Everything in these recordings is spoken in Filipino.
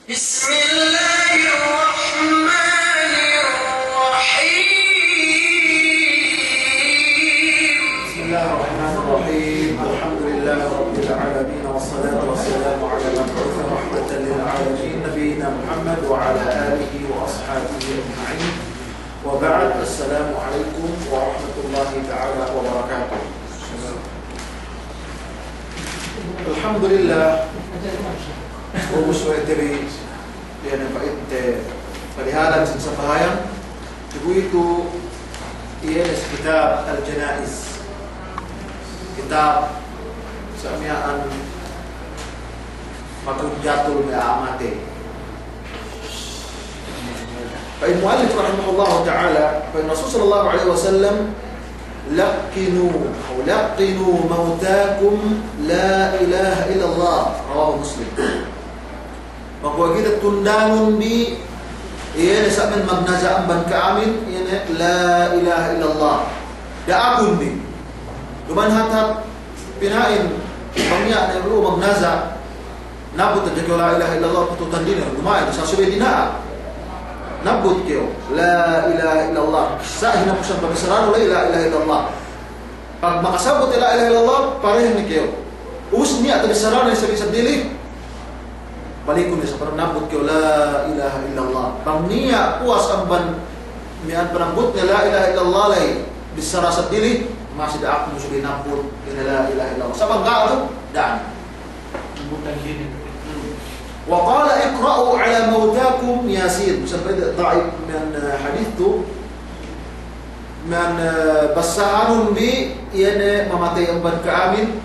بسم الله الرحمن الرحيم بسم الله الرحمن الرحيم. الحمد لله رب العالمين، والصلاة والسلام على المبعوث رحمة للعالمين نبينا محمد وعلى آله وأصحابه أجمعين، وبعد. السلام عليكم ورحمة الله تعالى وبركاته. الحمد لله ومسوى التبي يعني بقيت فلهذا سنسفهايا تقويتو ينس كتاب الجنائز، كتاب سميان مكوجاتul Amate. فالمؤلف رحمه الله تعالى فالرسول صلى الله عليه وسلم لقنوا موتاكم لا إله إلا الله، رواه مسلم. Maka kita tundanun bi iyan sa amin magnazaan ban kaamin iyan la ilaha illallah da akun bi duman hatap pinain pangya na ru magnaza nabut da la ilaha illallah pututan din dumay sa sube dina nabut kyo la ilaha illallah sa hina pusan pabisarano la ilaha illallah pag makasabot la ilaha illallah pareho ni kyo us niya tabisarano sa bisabili balikun sa parang nabot ko la ilaha illallah bang niya puas ang ban mian panambot niya la ilaha illallah lay bisara sa dili masih da ako musubi nabot niya la ilaha illallah sa bangga daan bukan gini wa qala iqra'u ala mautakum yasin sampai dhaif min hadith tu man basahanun bi yana mamatay ang ban kaamin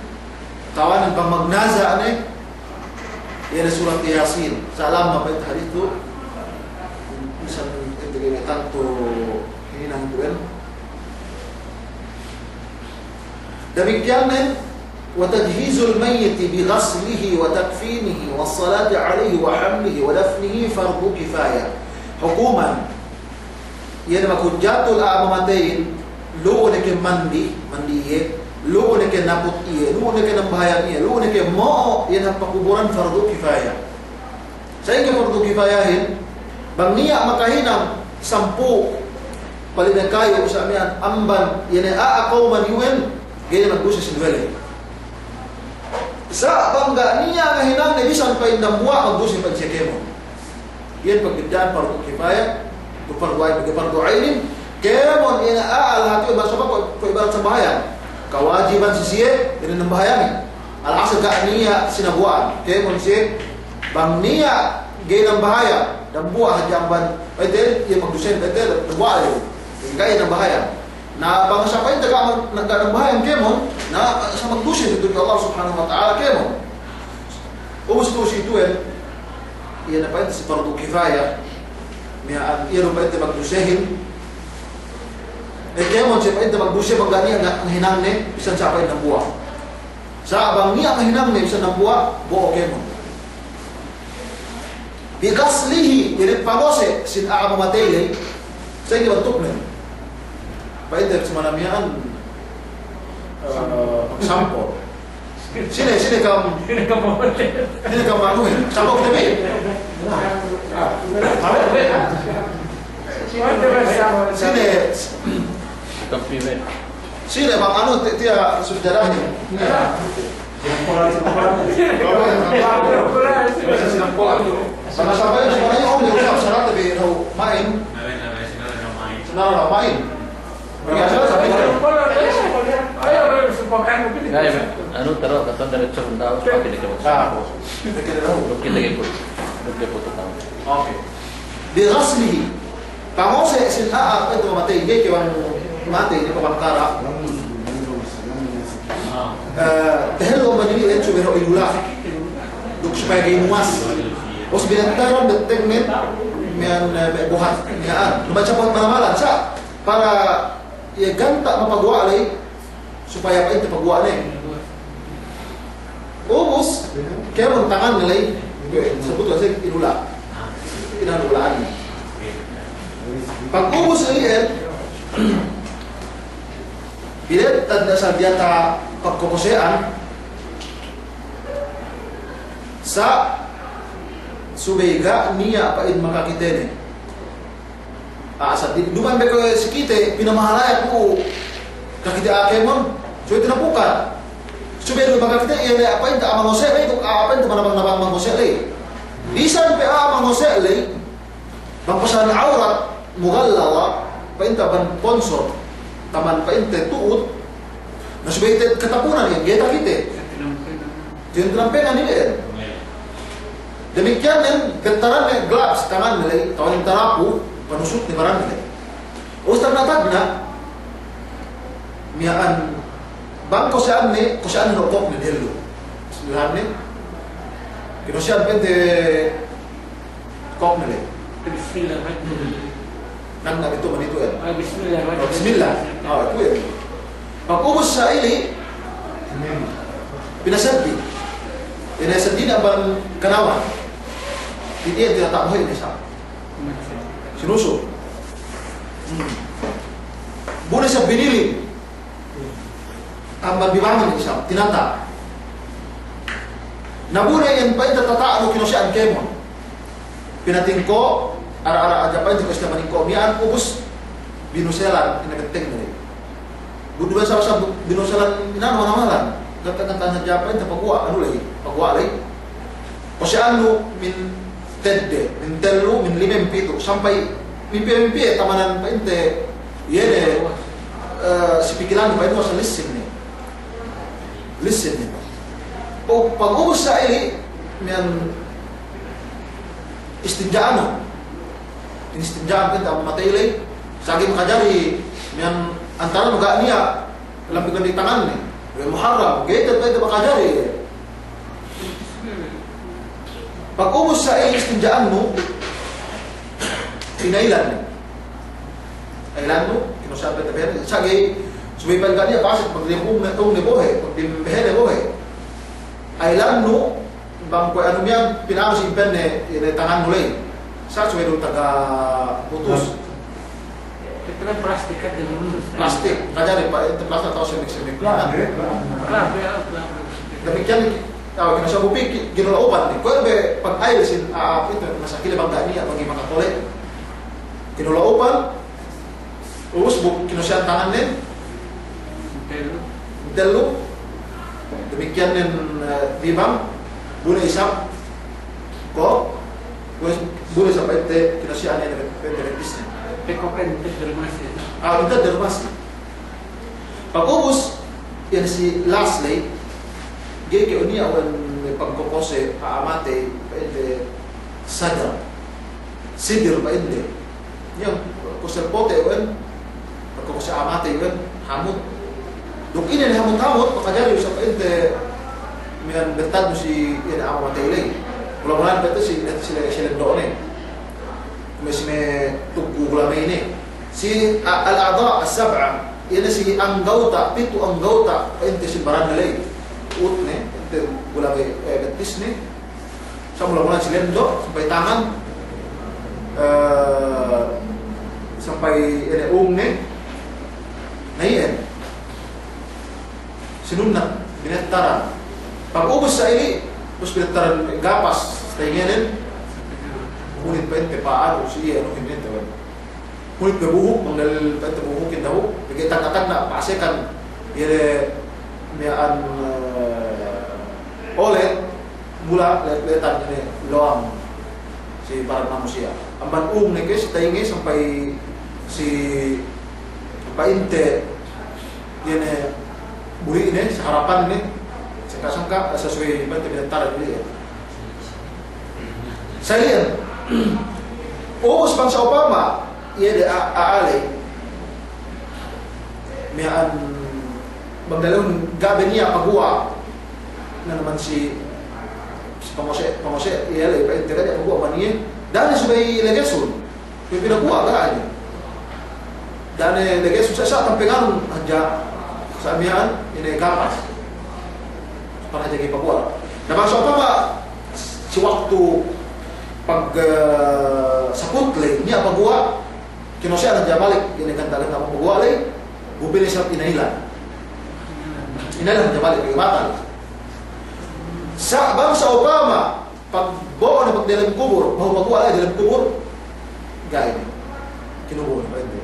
kawan ang magnaza ane ya surat Yasin. Salam apa itu hari itu bisa integrasi tanto ini nang tuan. Demikian wa tajhizul mayyit bi ghaslihi wa takfinihi was salati alayhi wa hamlihi wa dafnihi fardu kifayah. Hukuman yan makujjatul amamatain lo ne ke mandi lu ne ke naput iye, lu ne ke nambahayang iye, lu ne ke mo yan ang pakuburan fardu kifayah. Sa inyo fardu kifayahin, bang niya makahinang 10 palibang kayo sa amiyan amban yan ay aakaw man yun, ganyan magbusa si duwele. Sa bangga niya kahinang na bisan pa yung namuha magbusa pa siya kemo. Yan pagbigdaan fardu kifayah, fardu aynin, kemon yan aal hati basta pa po ibarat sa bahayan. Kewajiban sisiye ini nambahayangin al-asal gak niya sinabuan kaya kung siya bang niya gay ng bahaya dan buah jamban pwede yung magdusin pwede buah yun kaya ng bahaya na bang sa pain taga ng bahayang kemon na sa magdusin ito kay Allah subhanahu wa ta'ala kemon ubus itu yan na pain si fardu kifaya miya yan pain magdusin kaya mo siya pa ito magbusya magani ang hinang ni bisan sa apay ng buwa sa abang niya ang hinang ni bisan ng buwa buo kaya mo bigaslihi ilit pangose sin aamamatay sa inyo bantuk na pa ito sa manamiyaan sampo sine kam manuhin sampo kita may sine sila bang ano tiya sudarahin sama sampai sebenarnya om di usap syarat lebih main senang main biasa sampai anu taruh kata dari cendal pakai dekat kita ikut foto tahu oke di ghaslihi pangose sin apa itu matay gay kawan mati di pabangkara dahil lo manili itu bero idula duk supaya gimuas os binantaran detekmen mian buhat yan lumaca po malamalan sa para ya ganta mapagawa alay supaya pa ito pagawa ni ubus kaya mong tangan nilay sabut kasi idula inanulaan pag ubus nilay bilet tanda sa diata pagkukusean sa subega niya pain makakitene. Sa duman ba ko si kite, pinamahalaya ko kakite akemon. So ito na bukan. Subega makakitene, iya apain ta amang Jose, ito apain ta manabang mang Jose lay. Bisan pa amang Jose lay, bangpasan aurat, mugallawa, pain ta ban sponsor, taman pain te tuot, na subega katapunan yan, geta kite. Tinampengan nila. Demikian yang getaran yang gloves tangan nila, tawag yung tarapo, panusot ni marang nila. Ustad na tagna, miyaan, bang kusaan hinokok ni Hello. Sinahan ni, kinusyaan pente kok nila. Bismillah. Nang ito man ito yan. Bismillah. Bismillah. Ito yan. Pag-ubos sa ili, pinasabi. Pinasabi na bang kanawan. Hindi yan tinatamuhin na siya. Sinuso. Muna siya binili. Ang magbibangan niya siya. Tinata. Nabuna yan pa yung tatataan o kinusyaan kemon. Pinating ko, ara-ara aja pa yung tikas naman ko. Miyaan ubos, binuselan, inagating na rin. Buduan sa binuselan, inano-manawalan. Gata-gata sa Japan, pagwa, ano lagi? Pagwa lagi. O siya ano, min tedde, min tello, min limem pito, sampay, min pimpi, tamanan pa inte, yene, si pikilan pa ito sa listen niya. Listen niya. Pag-ubos sa ili, miyan, istinjaan, inistinjaan kita, mataylay, sagi makajari, miyan, antara magaan niya, lampigan di tangan niya. Muharram, gaya ito makajari. Pag-ubos sa istinjaan mo, pinailan. Ailan mo, kinusabi na pera. Sagi, sumipan ka niya, pasit, pag-limong na itong nibohe, pag-limbehe nibohe. Ailan mo, bang kung ano niya, pinako si impen na tangan mulay. Sa suwedong taga-putos. Ito na plastic ka din. Plastic. Kaya rin pa, ito plastic tao siya mix-mix. Demikian, kinasa bupik, ginulaupan. Kung ba, pag-ayos, ito, nasa kilibang daan niya, pag makatuloy. Kinulaupan, ubus, kinusya ang tangan din. Delo. Demikian din, dibang, buna isap, ko, buna isap, ito, kinusya niya, pwede-retis niya. Unta dermasi. Pag-ubos, yan si Lastly, gaya niya awan pagkukose, aamate, pwede sadra. Sidir pa hindi. Yung kuserpote, awan, pagkukose amate, awan, hamot. Duk ina ni hamot-hamot, pakajari sa pwede, miyan bertad mo si yan amate ilay. Mula-mula na sila doon eh. May tugula may ini. Si al-a'dha as-sab'a, yan si anggauta, pito anggauta, ente si barangalay. Utne, ente gula may betis ni. Sa mula-mula si lendo, sampai tangan, sampai umne, naiyan. Sinunat, binetaran. Pag-ubos sa ili, terus binetaran gapas, tainganin, kulit pa yun, paano siya, ano hindi ito. Kulit na buhok, manggal pa ito buhukin na buhok. Nagkitag-atag na, paasikan, yun mayaan olet, mula, letan yun loang, si parang namo siya. Ang banung na kasi, taingi, sampay, si, painte, yun buri ini, sa harapan ini, sangka-sangka, sa suwi, iba, tibinantara yun. Sa liyan, ubos bang sa Obama, iya de aalay, mayaan magdalawang gabi niya pagbuwa na naman si pamose, iya lay, pa integad niya pagbuwa maniya, dahil sa may legeson, may pinagbuwa ka niya. Dahil legeson sa tampengan, hadya, sa amiyaan, ini kapas, para hadya kay pagbuwa. Naman sa Obama, si waktu pag sa putle niya pagbuwa, kinosya na jabalik, ginaganda-ganda ang pagbuwa lay, bubili sa inailan. Inailan jabalik, kay batal. Sa bang sa Obama, pag buo na dalam kubur, mau magwala dalam kubur, gaya ni. Kinubuhan pa hindi.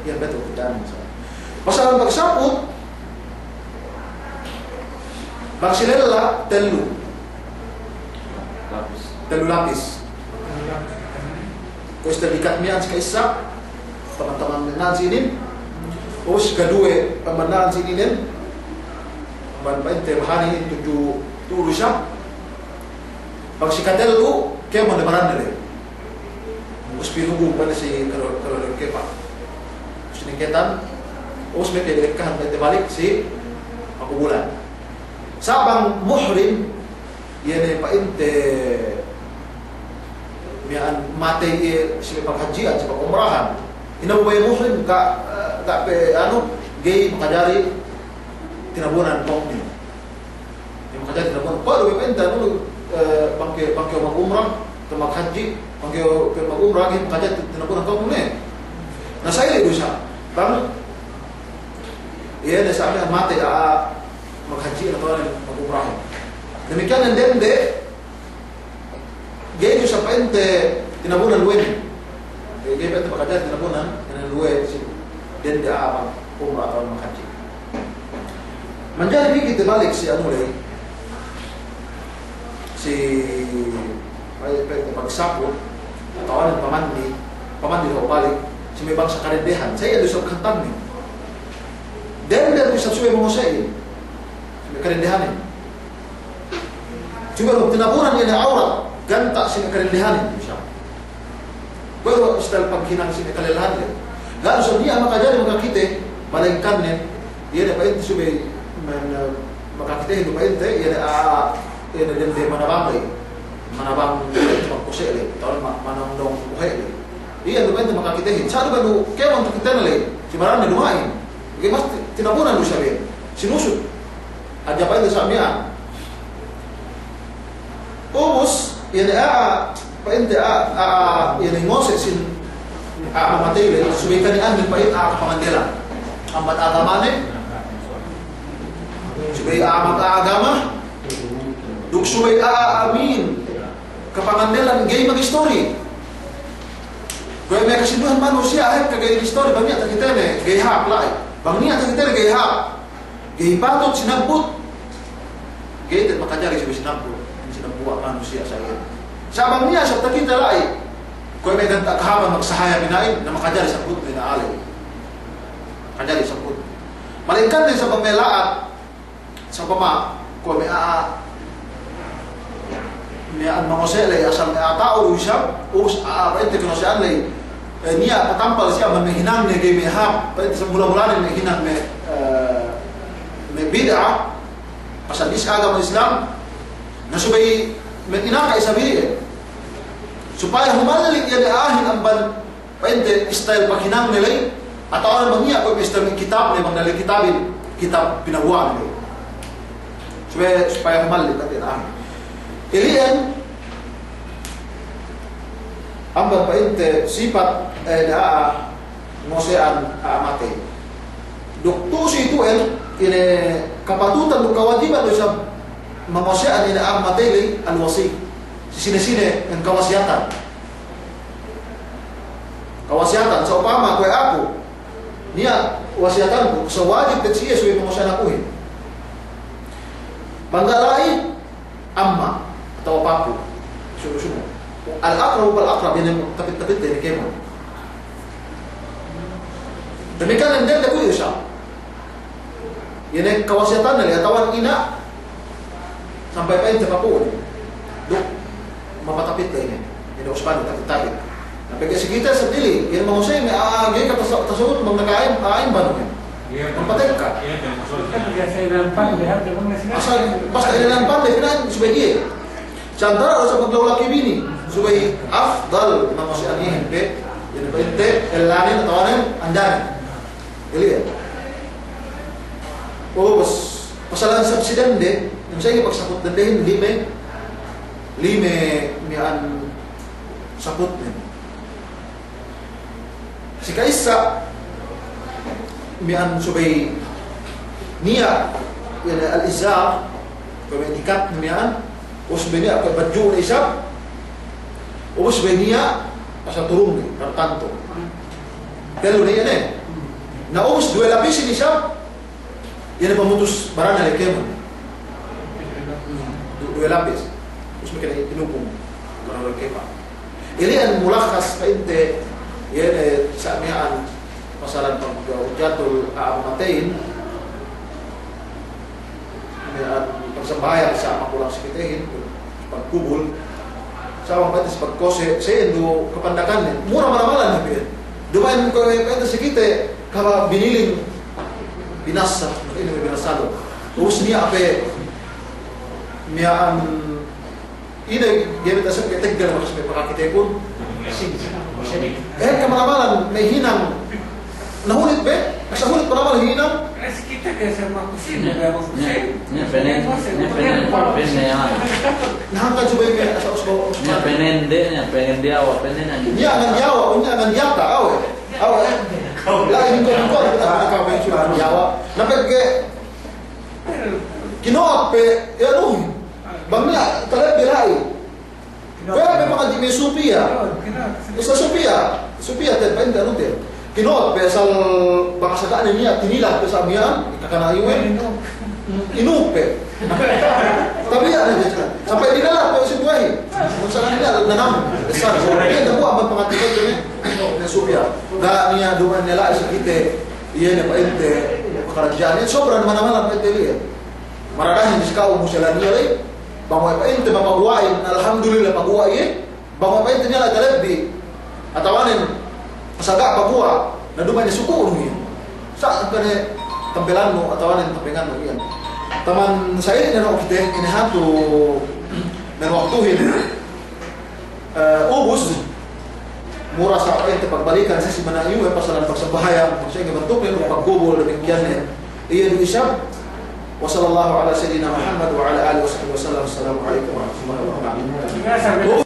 Yan betul tandaan sa. Masalah pagsapot, magsilala telu lapis. Kung terdikat miyan sa kaisa, teman-teman nan sinin, os kedua pemandaan sinin, pemandaan bahani tujuh turu siya. Pag si kadelu, kaya mo nabaran nila. Os pinugo pa na si kalorong kepa. Siningketan, os may pinilikahan na balik si Makubulan. Sabang muhrim, yan ay painte miyan matay sila paghajian sa pag-umrahan. Inaway muhrim gay makajari tinabunan kong niyo. Yung makajari tinabunan. Paano bipenta bangkyo mag-umrah, maghaji, bangkyo mag-umrah, makajari tinabunan kong niyo. Nasa'yo ito siya. Paano? Iyan ay sa amin matay maghaji na ito mag-umrahan. Demikian ang dende, gaya sa paente, tinabunan luwen. Gaya paente makajari tinabunan, luwen si dende mag-umrah atau maghaji. Manjari kita balik si si paente pagsapot, tawanan pamandi ko balik, si may bangsa karindehan. Saya ada sa kantang ni. Dende bisa suwe mo sa iyo. Si may karindehan ni. Cuma kalau tinabunan niya na aurat, ganta si may karindehan ni siya. Pero istal paghinang si may kalalahan niya. Gano sa niya makajari makakite, malingkan niya, yan na paente suwe makakite, hindi paente, yan na dende manabang magpusili, taon manamdong buhay. Iyan paente makakite. Saan ba no, kaya ang takita na li, si marami lumain. Kaya mas tinabunan mo siya rin, sinusod. Adya paente sa amya. Ubus, yan paente yan ay ngose sin mamatay rin, sumikan ni Amin paente kapamandela. Ang matagamane, subay magagama, duksubay aamin, kapamandela, gay mag-history. Kaya may kasibuhan man o siya, ay kagay history, bang niya takita na, gay hap lai. Bang niya takita na, gay hap. Gay patot, sinagbut. Gay tit makajari siya sinagbut. Sinabuwa man o siya sa iyo. Sabang niya, sa takita lai. Kaya may ganta kahaman magsahaya binain, na makajari sa but na alay. Makajari sa but. Malingkan din sa pamelaat, sa pama, kung may mangosele, asal may tao siya, upos paente kinosean lay, niya patampal siya man may hinang niya kay may hap, paente sa mula-mula may hinang may bid'a, pasadis agama Islam, nasubay may tinakay sabi supaya humalalik yan ahin ang ban, paente style paghinang nilay, at awan bang niya kung may style may kitab, may mga nalikitabin, kitab pinabuhan nilay. Supaya humalik at yan ahin. Ilian ang painte sifat ngosean mate. Doktusi itu ini kapatutan do kewajiban do sa mangosean ini mate al wasi. Sine-sine ang kawasiatan. Kawasiatan sa upama ko ako niya wasiatan ko sa wajib ket siya suwi mangosean ako. Manggalai amma atau papu sumu-sumu al-aqrab wal-aqrab yan yung tapit-tapit din kemo. Demikian din ko siya. Yan ang kawasiatan nila tawan ina sampai pa yung papu. Dok mapatapit din yan uspan tapit-tapit. Napagay kita sa dili yan mga usay may aagay ka tasawut mga nakain ba naman. Pampatek ka. Asal basta ilan pandai finan sebagai Cantara sa paglalaki bini supaya afdal manusia ini hempe jadi pente elanin atau anen andan lihat bos pasalan subsiden deh yang saya pagsapot dendehin lime mian sapot si kaisa mian supaya niya al-izar pemedikat mian usbenia ke baju ni isap, usbenia asa turun ni tertanto. Kalau ni ini, na us dua lapis ini isap, ini pemutus barang dari keman. Dua lapis, us mereka inupung barang dari keman. Ini yang mulakhas painte, ini samian masalah pengjatul amatain. Persembahyang sa makulang sikitehin pagkubul sa mga patis pagkose sa indo kepandakan ni murah malamalan na dumain ko patis sikite kaba biniling binasa ini binasado terus niya ape niya ini gamit asap keteggal makas may pakakite kun kamalamalan may hinang nahulit be sa hulit malamalan hinang. Kasi kita kaya sa mga kusina, kaya mga kusina. Nya penen yang Nahangkan coba yang asal usbo. nya penen dia awak penen aja. Nya ngan Jawa, nya ngan Yata awe. Awe. Lah ini kau kita kau main cuma Jawa. Nampak ke kinoat pe ya nuh. Bangnya terlebih bilai. Kaya memang di Supia. Sa Supia terpain dah nuh. Kinoat pe asal bangsa dak niya tinilah pe samian kakana iwen. Inupe. Tapi ada dia sampai di dalam kau situasi. Masalah ini ada nanam besar. Dia dah buat pengatikan tu ni. Supaya. Dah ni ada dua nilai sekite. Ia ni painte pekerjaan ini sobran mana-mana painte dia. Maradahnya diskau musalani lagi. Bawa painte bawa uain. Alhamdulillah bawa uain. Bawa painte ni lah terlebih. Atawanin sagak bawa. Nadumanya suku ni. Sak kene tampilanmu atawanin tampinganmu iyan. Teman saya ini nak kita ini hantu dan waktuhin ubus murah sampai tempat balikan saya si menayu pasaran persembahyang saya bentuknya rupa kubul demikiannya ia diisap wasallallahu ala sayyidina Muhammad wa ala alihi wasallam. Assalamualaikum warahmatullahi wabarakatuh.